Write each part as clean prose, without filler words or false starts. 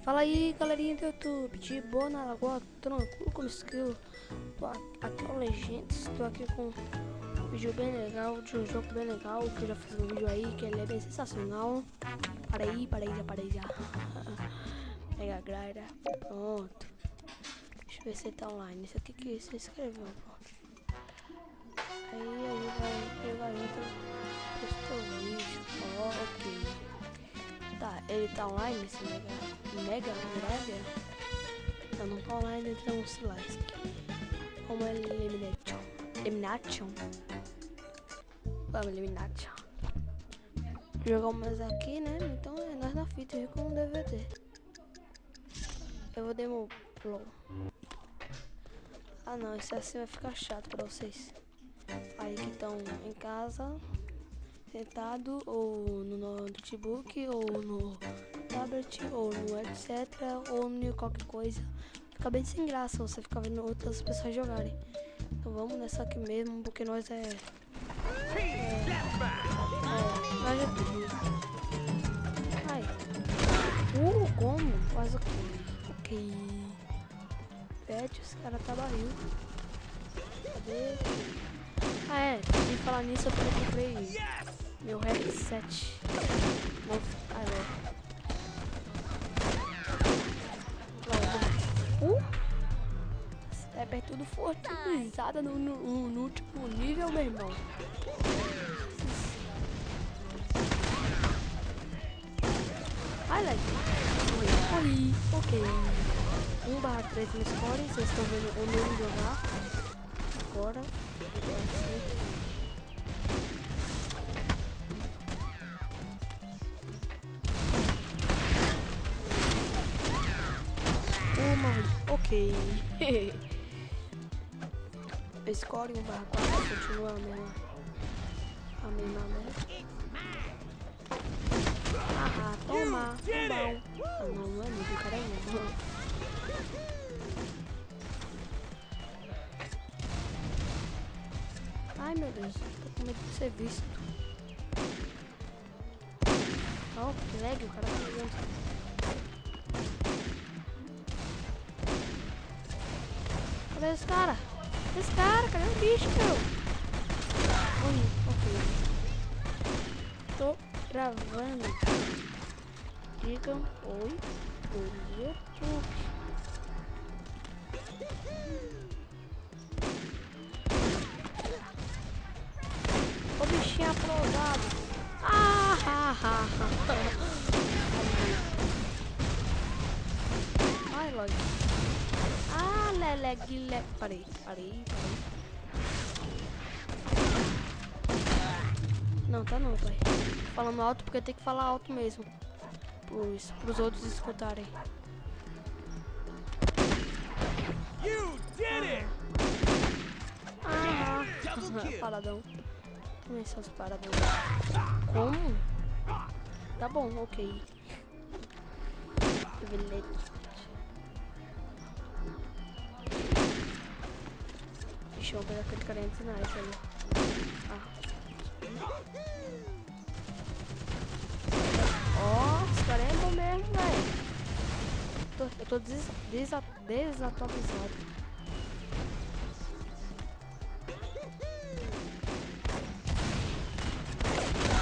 Fala aí, galerinha do YouTube, de boa na lagoa, tranquilo como esquilo. Tô aqui com Legends, tô aqui com um vídeo bem legal, de um jogo bem legal, que eu já fiz um vídeo aí, que ele é bem sensacional. Já parei já. Pega a grade, pronto. Deixa eu ver se ele tá online, isso aqui que você escreveu, pronto. Aí vai outro, postou o vídeo, ok. Tá, ele tá online, esse Mega Dragon? Não tá online, então se lasque. Como é Elimination? Vamos, Elimination. Jogamos aqui, né? Então é nós na fita, viu? Com um DVD. Eu vou demo Pro. Ah não, isso assim vai ficar chato pra vocês. Aí que estão em casa, sentado, ou no notebook, ou no tablet, ou no etc, ou no qualquer coisa. Fica bem sem graça você ficar vendo outras pessoas jogarem. Então vamos nessa aqui mesmo, porque nós nós é tudo. Ai. Como? Faz o quê? Ok. Pet, os caras tá barril. Cadê? Ah é, sem falar nisso eu também comprei meu headset. É tudo fortificada no último nível, meu irmão. Ai, like. Corri. Ok. 1/3 no score. Vocês estão vendo o meu jogar. Agora. Ok. O score 1/4 continua a mesma merda. Ah, toma. Bom. Ah, não é muito, caramba. Ai, meu Deus. Tô com medo de ser visto. Oh, que lag, o cara tá ligando. Cadê esse cara? Cadê o bicho, meu? Ok. Tô gravando. Digam oi no YouTube. O bichinho aplodado. Ai, log. Lelegue. Parei. Não, tá não, pai. Falando alto porque tem que falar alto mesmo. Pros outros escutarem. Paradão. Também são os paradão. Como? Tá bom, ok. Deixa eu pegar aquele carinha de sinais ali. Ó, esse cara é bom mesmo, velho. Eu tô desatualizado.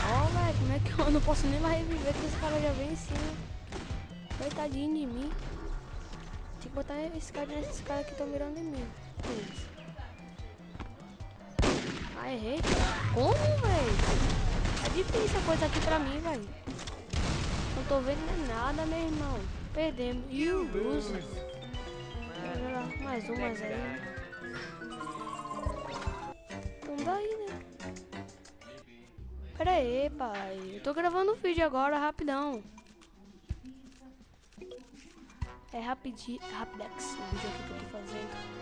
Ó, velho, como é que eu não posso nem mais reviver que esse cara já vem em cima. Coitadinho de mim. Tem que botar esse cara nesses caras que estão mirando em mim. É isso. Ah, errei. Como, velho? É difícil a coisa aqui pra mim, velho. Não tô vendo nada, meu irmão. Perdemos. E o loser. Mais umas aí. Então daí, né? Pera aí, pai. Eu tô gravando um vídeo agora, rapidão. É rapidex o vídeo aqui que eu tô fazendo.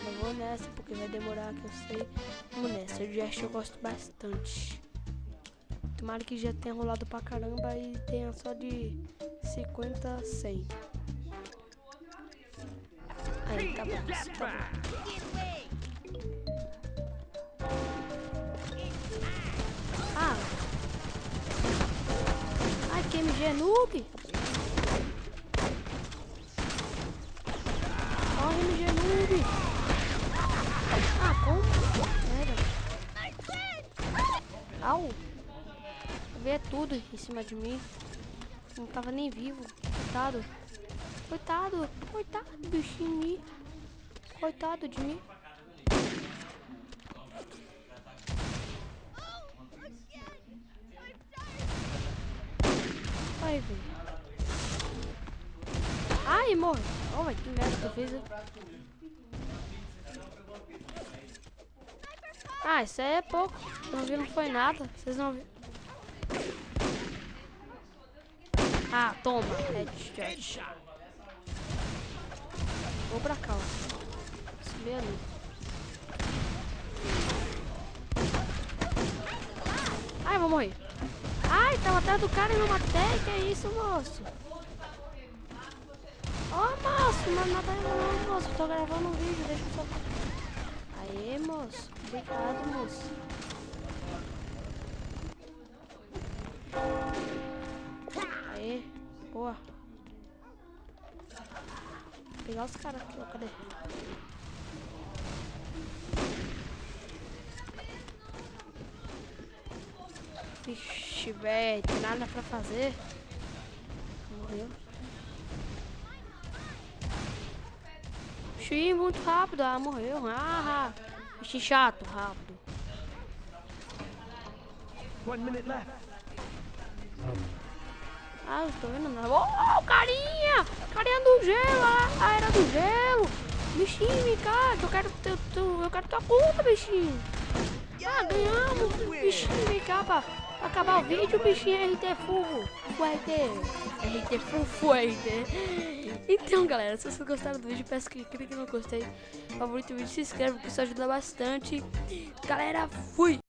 Não vou nessa porque vai demorar, que eu sei. Vamos nessa, o Just eu gosto bastante. Tomara que já tenha rolado pra caramba e tenha só de 50 a 100. Aí, tá bom, tá bom. Ai, que MG noob. Ó, MG noob. Ah, como? Au. Vê tudo em cima de mim. Não tava nem vivo. Coitado. Coitado. Coitado do bichinho. Coitado de mim. Vai, velho. Ai, morre. Oh, vai, que merda que eu fiz. Ah, isso aí é pouco. Eu não vi, não foi nada. Vocês não viram. Ah, toma. Headshot. Vou pra cá, ó. Subir ali. Ai, vou morrer. Ai, tava atrás do cara e não matei. Que é isso, moço? Ó, moço, não mata eu não, moço. Tô gravando um vídeo, deixa eu só... Aê, moço. Obrigado, moço. Aê, boa. Vou pegar os caras aqui, ó. Cadê? Ixi, velho, tem nada pra fazer. Morreu. Ixi, muito rápido. Ah, morreu. Ah, ixi, chato, rápido. 1 minute left. Ah, eu tô vendo nada. Oh, carinha! Carinha do gelo, a era do gelo. Bichinho, vem cá, que eu quero tua conta, bichinho. Ah, ganhamos. Bichinho, vem cá pra acabar o vídeo, bichinho RT Full. RT Full, RT. Então, galera, se vocês gostaram do vídeo, peço que clique no gostei, favorito o vídeo, se inscreve, porque isso ajuda bastante. Galera, fui!